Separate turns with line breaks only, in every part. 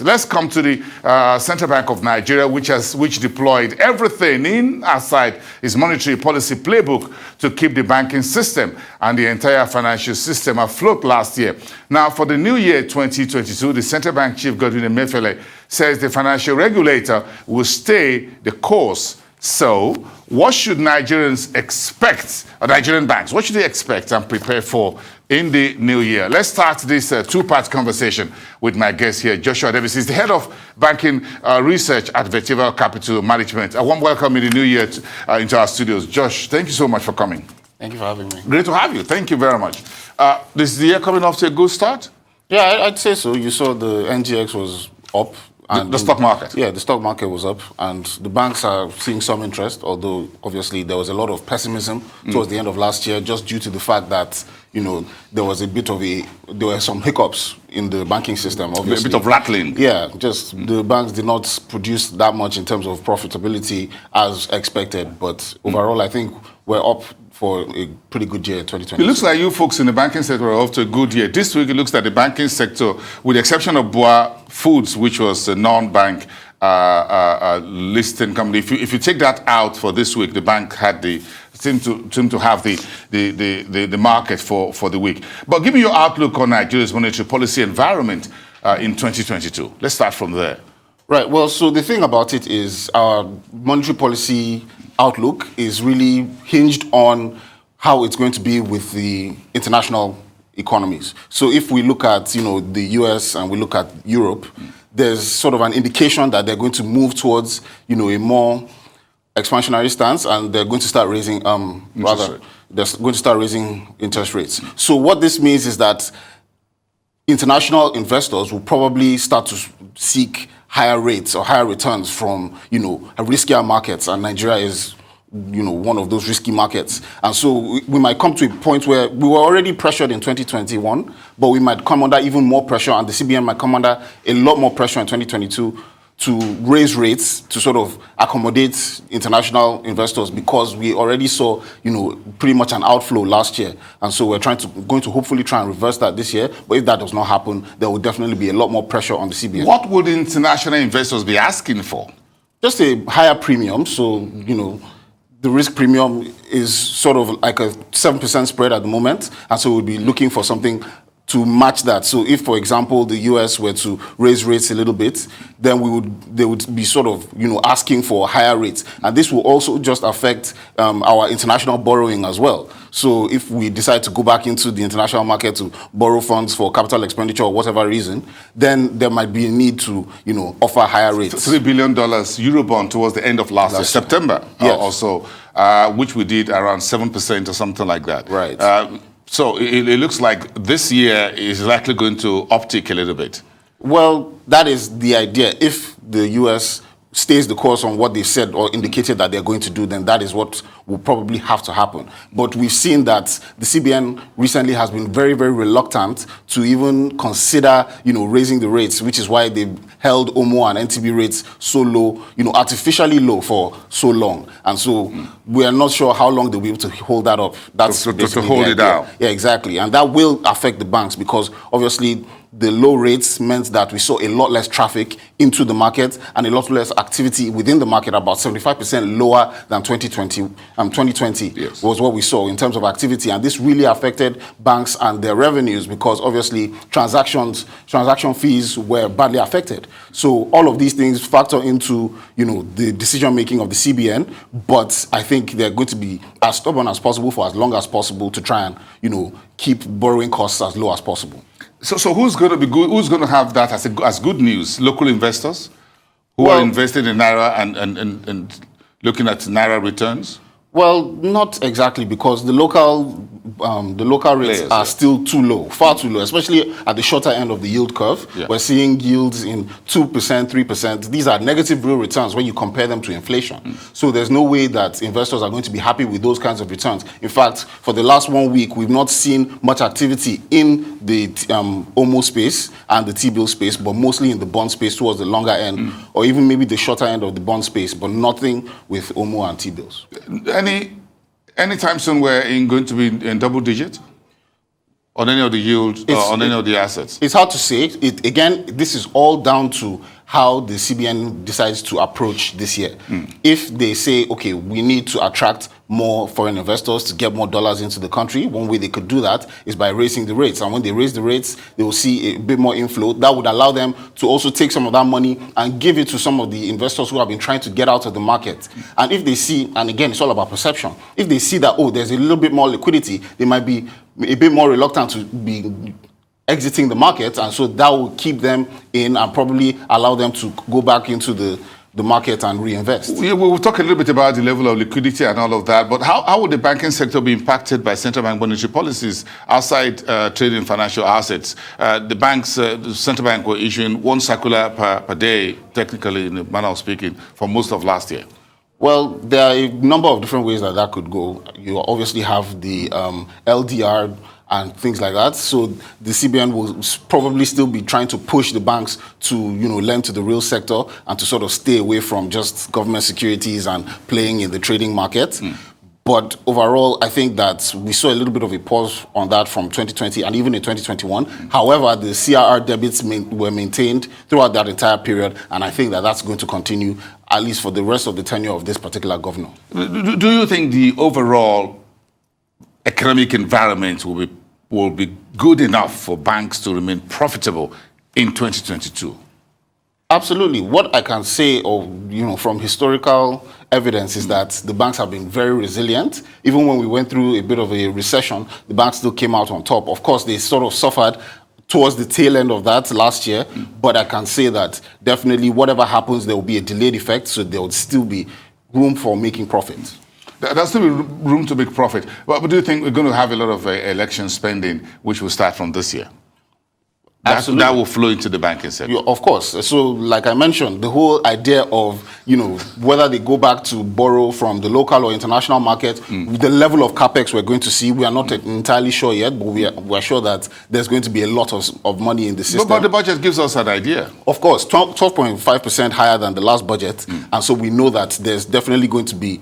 let's come to the Central Bank of Nigeria, which deployed everything inside its monetary policy playbook to keep the banking system and the entire financial system afloat last year. Now, for the new year 2022, the Central Bank Chief Godwin Emefiele says the financial regulator will stay the course. So, what should Nigerians expect, or Nigerian banks, what should they expect and prepare for in the new year? Let's start this two-part conversation with my guest here, Joshua Odebisi. He's the head of banking research at Vetiva Capital Management. A warm welcome in the new year into our studios. Josh, thank you so much for coming.
Thank you for having me.
Great to have you. Thank you very much. Is the year coming off to a good start?
Yeah, I'd say so. You saw the NGX was up.
And the stock market?
Yeah, the stock market was up, and the banks are seeing some interest, although obviously there was a lot of pessimism towards the end of last year, just due to the fact that, there was there were some hiccups in the banking system, obviously.
A bit of rattling.
Yeah, just the banks did not produce that much in terms of profitability as expected, but overall I think we're up for a pretty good year, 2020.
It looks like you folks in the banking sector are off to a good year. This week, it looks like the banking sector, with the exception of Boa Foods, which was a non-bank listed company. If you take that out for this week, the bank had seemed to have the market for the week. But give me your outlook on Nigeria's monetary policy environment in 2022. Let's start from there.
Right. Well, so the thing about it is our monetary policy outlook is really hinged on how it's going to be with the international economies. So if we look at, the US and we look at Europe, there's sort of an indication that they're going to move towards, a more expansionary stance, and they're going to start raising, they're going to start raising interest rates. So what this means is that international investors will probably start to seek higher rates or higher returns from, riskier markets, and Nigeria is, one of those risky markets. And so we might come to a point where we were already pressured in 2021, but we might come under even more pressure, and the CBN might come under a lot more pressure in 2022 to raise rates to sort of accommodate international investors, because we already saw, pretty much an outflow last year. And so we're going to hopefully try and reverse that this year. But if that does not happen, there will definitely be a lot more pressure on the CBN.
What would international investors be asking for?
Just a higher premium. So, the risk premium is sort of like a 7% spread at the moment. And so we'll be looking for something to match that. So if, for example, the US were to raise rates a little bit, then they would be sort of, asking for higher rates. And this will also just affect our international borrowing as well. So if we decide to go back into the international market to borrow funds for capital expenditure or whatever reason, then there might be a need to, offer higher rates.
$3 billion Eurobond towards the end of last year, September,
yes.
Or so, which we did around 7% or something like that.
Right.
So it looks like this year is likely going to uptick a little bit.
Well, that is the idea. If the US stays the course on what they said or indicated that they're going to do, then that is what will probably have to happen. But we've seen that the CBN recently has been very, very reluctant to even consider, raising the rates, which is why they've held OMO and NTB rates so low, artificially low for so long. And so we are not sure how long they'll be able to hold that up. That's
to hold it down.
Yeah, exactly. And that will affect the banks, because obviously the low rates meant that we saw a lot less traffic into the market and a lot less activity within the market, about 75% lower than 2020. 2020
yes.
was what we saw in terms of activity. And this really affected banks and their revenues, because obviously transaction fees were badly affected. So all of these things factor into, the decision-making of the CBN. But I think they're going to be as stubborn as possible for as long as possible to try and, keep borrowing costs as low as possible.
So who's going to be good? Who's going to have that as good news? Local investors who are invested in Naira and looking at Naira returns?
Well, not exactly, because the local rates are still too low, far too low, especially at the shorter end of the yield curve. Yeah. We're seeing yields in 2%, 3%. These are negative real returns when you compare them to inflation. So there's no way that investors are going to be happy with those kinds of returns. In fact, for the last 1 week, we've not seen much activity in the OMO space and the T-bill space, but mostly in the bond space towards the longer end, or even maybe the shorter end of the bond space, but nothing with OMO and T-bills.
Anytime soon we're going to be in double digit? on any of the yields, on any of the assets?
It's hard to say. Again, this is all down to how the CBN decides to approach this year. If they say, okay, we need to attract more foreign investors to get more dollars into the country, one way they could do that is by raising the rates. And when they raise the rates, they will see a bit more inflow. That would allow them to also take some of that money and give it to some of the investors who have been trying to get out of the market. And if they see, and again, it's all about perception, if they see that, oh, there's a little bit more liquidity, they might be a bit more reluctant to be exiting the market, and so that will keep them in and probably allow them to go back into the market and reinvest.
We'll talk a little bit about the level of liquidity and all of that, but how would the banking sector be impacted by central bank monetary policies outside trading financial assets? The central bank were issuing one circular per day, technically, in a manner of speaking, for most of last year.
Well, there are a number of different ways that could go. You obviously have the LDR and things like that. So the CBN will probably still be trying to push the banks to, lend to the real sector and to sort of stay away from just government securities and playing in the trading market. But overall, I think that we saw a little bit of a pause on that from 2020 and even in 2021. However, the CRR debits were maintained throughout that entire period, and I think that that's going to continue at least for the rest of the tenure of this particular governor.
Do you think the overall economic environment will be good enough for banks to remain profitable in 2022?
Absolutely. What I can say, from historical evidence, is that the banks have been very resilient. Even when we went through a bit of a recession, the banks still came out on top. Of course, they sort of suffered towards the tail end of that last year, but I can say that definitely whatever happens, there will be a delayed effect, so there would still be room for making profit.
There's still room to make profit. But do you think we're going to have a lot of election spending, which will start from this year?
Absolutely.
That will flow into the banking sector.
Of course. So, like I mentioned, the whole idea of, whether they go back to borrow from the local or international market, the level of capex we're going to see, we are not entirely sure yet, but we're sure that there's going to be a lot of money in the system.
But the budget gives us an idea.
Of course, 12.5% higher than the last budget. And so we know that there's definitely going to be,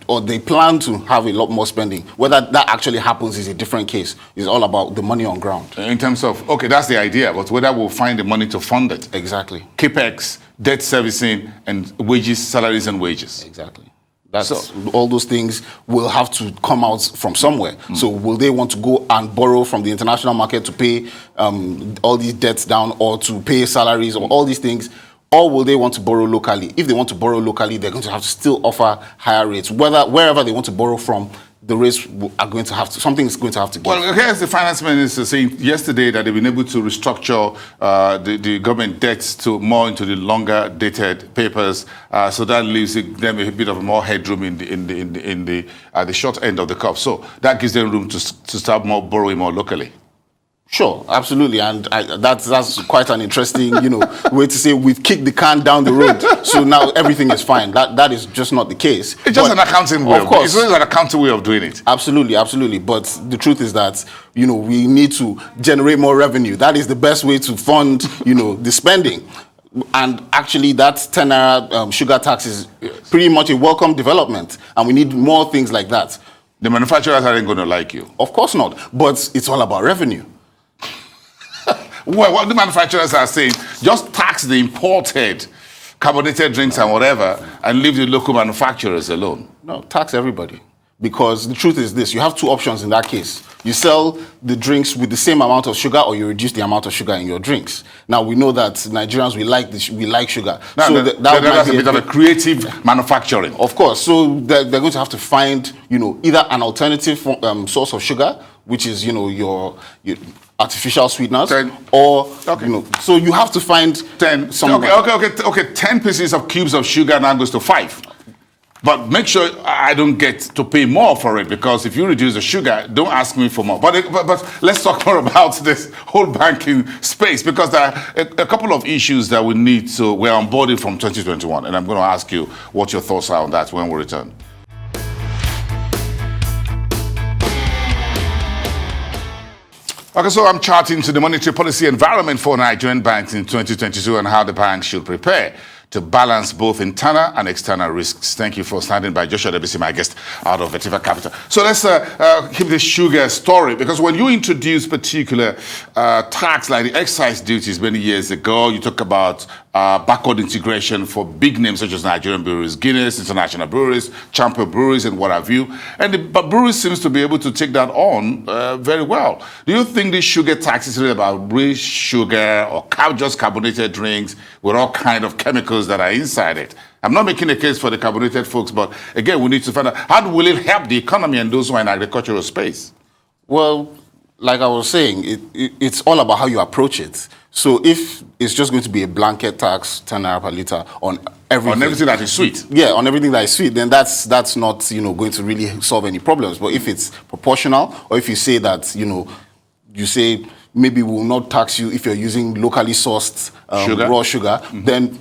or they plan to have a lot more spending. Whether that actually happens is a different case. It's all about the money on ground.
In terms of, okay, that's the idea, but whether we'll find the money to fund it.
Exactly.
CAPEX, debt servicing, and wages, salaries and wages.
Exactly. All those things will have to come out from somewhere. So will they want to go and borrow from the international market to pay all these debts down, or to pay salaries, or all these things? Or will they want to borrow locally? If they want to borrow locally, they're going to have to still offer higher rates. Wherever they want to borrow from, the rates are going to have to, something is going to have to give.
Well, here's the finance minister saying yesterday that they've been able to restructure the government debts to more into the longer dated papers, so that leaves them a bit of more headroom in the short end of the curve. So that gives them room to start borrowing more locally.
Sure, absolutely, and that's quite an interesting, way to say we've kicked the can down the road, so now everything is fine. That is just not the case.
It's just an accounting way.
Of course,
it's an accounting way of doing it.
Absolutely. But the truth is that we need to generate more revenue. That is the best way to fund the spending. And actually, that 10 naira sugar tax is pretty much a welcome development, and we need more things like that.
The manufacturers aren't going to like you.
Of course not, but it's all about revenue.
Well, what the manufacturers are saying, just tax the imported carbonated drinks and whatever, and leave the local manufacturers alone.
No, tax everybody. Because the truth is this, you have two options in that case. You sell the drinks with the same amount of sugar, or you reduce the amount of sugar in your drinks. Now, we know that Nigerians, we like sugar.
Now,
so
that's a bit of a creative manufacturing.
Of course. So they're going to have to find, either an alternative source of sugar, which is, your artificial sweeteners, or, so you have to find
10.
Somewhere.
Okay, 10 pieces of cubes of sugar now goes to 5. But make sure I don't get to pay more for it, because if you reduce the sugar, don't ask me for more. But let's talk more about this whole banking space, because there are a couple of issues that we need to, we're onboarded from 2021. And I'm going to ask you what your thoughts are on that when we return. Okay, so I'm charting to the monetary policy environment for Nigerian banks in 2022 and how the banks should prepare to balance both internal and external risks. Thank you for standing by. Joshua Odebisi, my guest out of Vetiva Capital. So let's keep this sugar story, because when you introduce particular tax like the excise duties many years ago, you talk about backward integration for big names such as Nigerian breweries, Guinness, international breweries, champion breweries, and what have you. And the breweries seems to be able to take that on very well. Do you think this sugar tax is really about real sugar or just carbonated drinks with all kind of chemicals that are inside it? I'm not making a case for the carbonated folks, but again, we need to find out how will it help the economy and those who are in agricultural space?
Well, like I was saying, it's all about how you approach it. So if it's just going to be a blanket tax, 10 naira per litre on everything.
On everything that is sweet.
Yeah, on everything that is sweet, then that's not, going to really solve any problems. But if it's proportional, or if you say that, you say maybe we will not tax you if you're using locally sourced raw sugar, then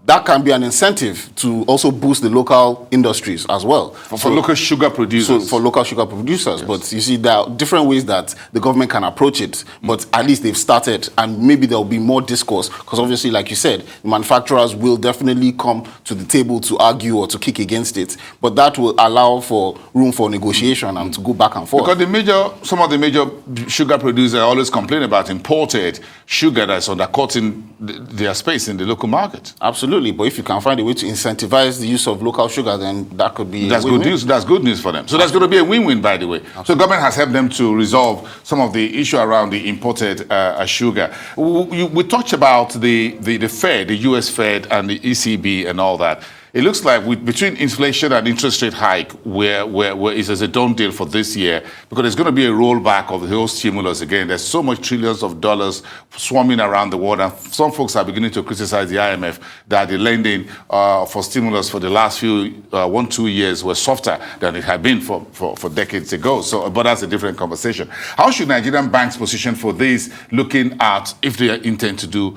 that can be an incentive to also boost the local industries as well.
For local sugar producers.
So for local sugar producers. Yes. But you see, there are different ways that the government can approach it. But at least they've started, and maybe there'll be more discourse. Because obviously, like you said, manufacturers will definitely come to the table to argue or to kick against it. But that will allow for room for negotiation and to go back and forth.
Because some of the major sugar producers always complain about imported sugar that's undercutting their space in the local market.
Absolutely, but if you can find a way to incentivize the use of local sugar, then that could be
that's good news. That's good news for them. So that's going to be a win-win, by the way. Absolutely. So government has helped them to resolve some of the issue around the imported sugar. We talked about the Fed, the U.S. Fed, and the ECB and all that. It looks like between inflation and interest rate hike, where is a done deal for this year, because there's going to be a rollback of the whole stimulus again. There's so much trillions of dollars swarming around the world, and some folks are beginning to criticize the IMF that the lending for stimulus for the last few 1-2 years was softer than it had been for decades ago. So, but that's a different conversation. How should Nigerian banks position for this, looking at if they intend to do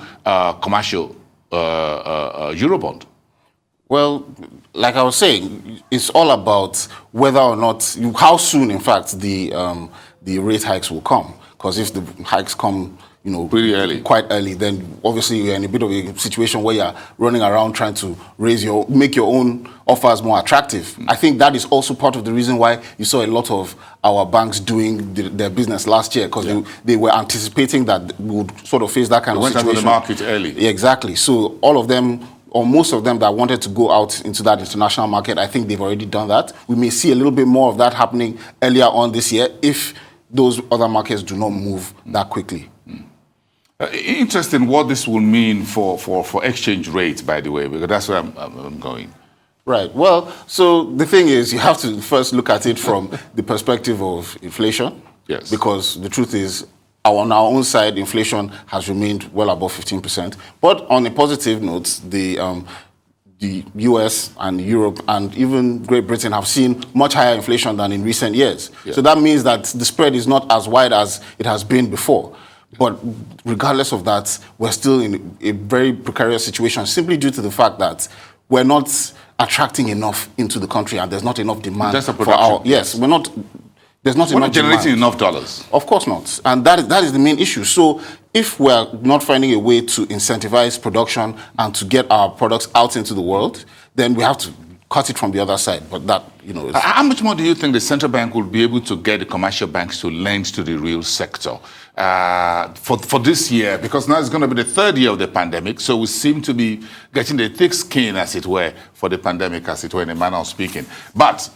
commercial Eurobond?
Well, like I was saying, it's all about whether or not, how soon, in fact, the rate hikes will come. Because if the hikes come,
pretty early,
quite early, then obviously you're in a bit of a situation where you're running around trying to make your own offers more attractive. I think that is also part of the reason why you saw a lot of our banks doing their business last year, because they were anticipating that we would sort of face that kind of situation.
Went into the market early.
Yeah, exactly. So all of them, or most of them that wanted to go out into that international market, I think they've already done that. We may see a little bit more of that happening earlier on this year if those other markets do not move that quickly.
Interesting what this will mean for exchange rates, by the way, because that's where I'm going.
Right. Well, so the thing is, you have to first look at it from the perspective of inflation.
Yes.
Because the truth is, on our own side, inflation has remained well above 15%. But on a positive note, the US and Europe and even Great Britain have seen much higher inflation than in recent years. Yeah. So that means that the spread is not as wide as it has been before. But regardless of that, we're still in a very precarious situation simply due to the fact that we're not attracting enough into the country and there's not enough demand.
That's a production.
Yes, we're not. There's not enough
generating enough dollars.
Of course not. And that is the main issue. So if we're not finding a way to incentivize production and to get our products out into the world, then we have to cut it from the other side. But that, is...
How much more do you think the central bank will be able to get the commercial banks to lend to the real sector for this year? Because now it's going to be the third year of the pandemic, so we seem to be getting the thick skin, as it were, for the pandemic, as it were, in a manner of speaking. But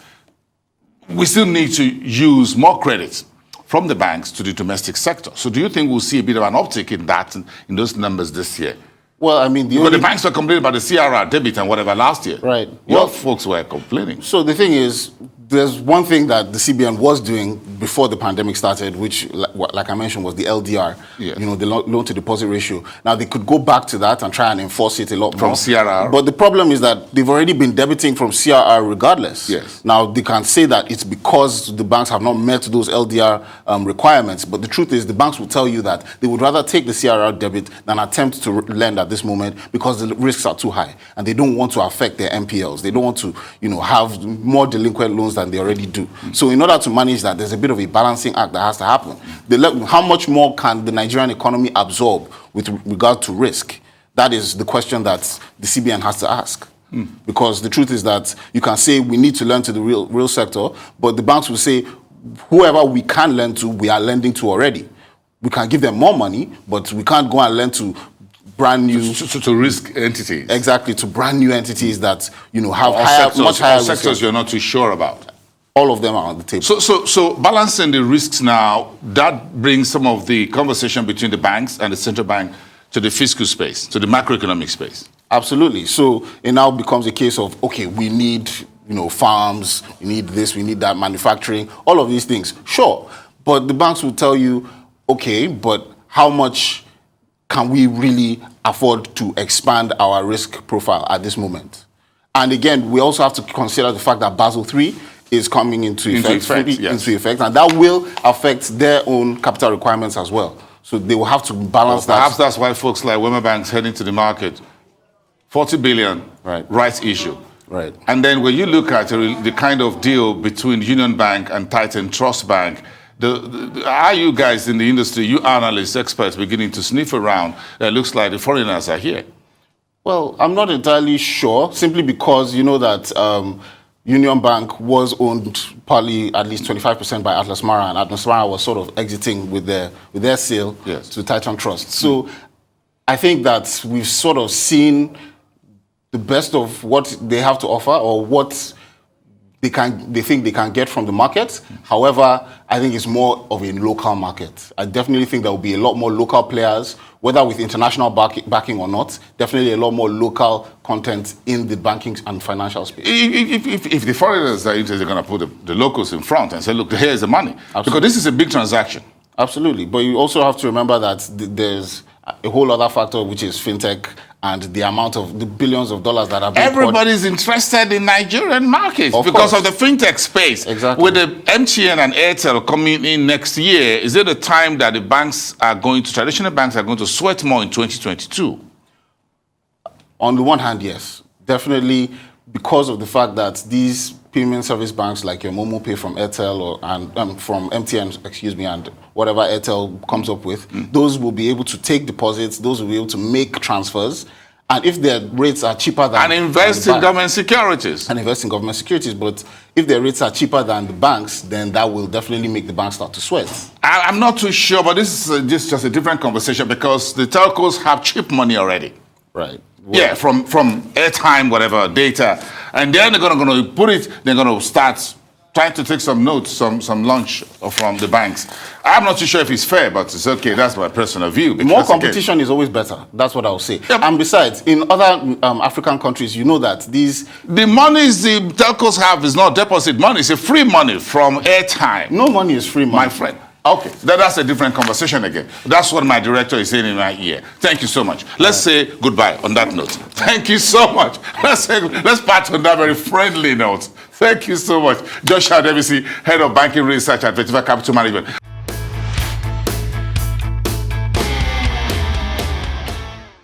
we still need to use more credit from the banks to the domestic sector. So do you think we'll see a bit of an uptick in that, in those numbers this year?
Well, I mean,
the banks were complaining about the CRR debit and whatever last year.
Right.
Your folks were complaining.
So the thing is, there's one thing that the CBN was doing before the pandemic started, which, like I mentioned, was the LDR,
yes.
The loan-to-deposit ratio. Now, they could go back to that and try and enforce it a lot more.
From CRR.
But the problem is that they've already been debiting from CRR regardless.
Yes.
Now, they can say that it's because the banks have not met those LDR requirements. But the truth is, the banks will tell you that they would rather take the CRR debit than attempt to lend at this moment because the risks are too high. And they don't want to affect their NPLs. They don't want to, have more delinquent loans than they already do. So in order to manage that, there's a bit of a balancing act that has to happen. How much more can the Nigerian economy absorb with regard to risk? That is the question that the CBN has to ask. Because the truth is that you can say we need to lend to the real sector, but the banks will say whoever we can lend to, we are lending to already. We can give them more money, but we can't go and lend to brand new
to risk entities.
Exactly, to brand new entities that have
much higher sectors you're not too sure about.
All of them are on the table.
So balancing the risks now, that brings some of the conversation between the banks and the central bank to the fiscal space, to the macroeconomic space.
Absolutely. So it now becomes a case of, okay, we need, farms, we need this, we need that, manufacturing, all of these things. Sure. But the banks will tell you, okay, but how much can we really afford to expand our risk profile at this moment? And again, we also have to consider the fact that Basel III is coming into effect, and that will affect their own capital requirements as well. So they will have to balance that.
Perhaps that's why folks like Wema Bank's heading to the market. 40 billion rights issue.
Right.
And then when you look at the kind of deal between Union Bank and Titan Trust Bank, are you guys in the industry, you analysts, experts, beginning to sniff around? It looks like the foreigners are here.
Well, I'm not entirely sure, simply because you know that Union Bank was owned partly, at least 25% by Atlas Mara, and Atlas Mara was sort of exiting with their sale to Titan Trust. So I think that we've sort of seen the best of what they have to offer, or what they think they can get from the market. However, I think it's more of a local market. I definitely think there will be a lot more local players, whether with international backing or not. Definitely a lot more local content in the banking and financial space.
If the foreigners are interested, they're going to put the locals in front and say, look, here's the money.
Absolutely.
Because this is a big transaction.
Absolutely. But you also have to remember that there's a whole other factor, which is fintech, and the amount of the billions of dollars that are being
Everybody's interested in Nigerian markets because of the fintech space.
Exactly.
With the MTN and Airtel coming in next year, is it a time that the banks are traditional banks are going to sweat more in 2022?
On the one hand, yes. Definitely, because of the fact that these payment service banks like your Momo Pay from Airtel and from MTN, and whatever Airtel comes up with, those will be able to take deposits, those will be able to make transfers, and if their rates are cheaper than...
And invest in government securities.
And invest in government securities, but if their rates are cheaper than the banks, then that will definitely make the banks start to sweat.
I'm not too sure, but this is just a different conversation, because the telcos have cheap money already.
Right.
Well, yeah, from airtime, whatever, data. And then they're going to put it, they're going to start trying to take some notes, some lunch from the banks. I'm not too sure if it's fair, but it's okay. That's my personal view.
More competition is always better. That's what I'll say. Yep. And besides, in other African countries, you know that the
monies the telcos have is not deposit money. It's a free money from airtime.
No money is free money.
My friend. Okay, that's a different conversation again. That's what my director is saying in my ear. Thank you so much. Let's say goodbye on that note. Thank you so much. Let's part on that very friendly note. Thank you so much. Joshua Odebisi, Head of Banking Research at Vetiva Capital Management.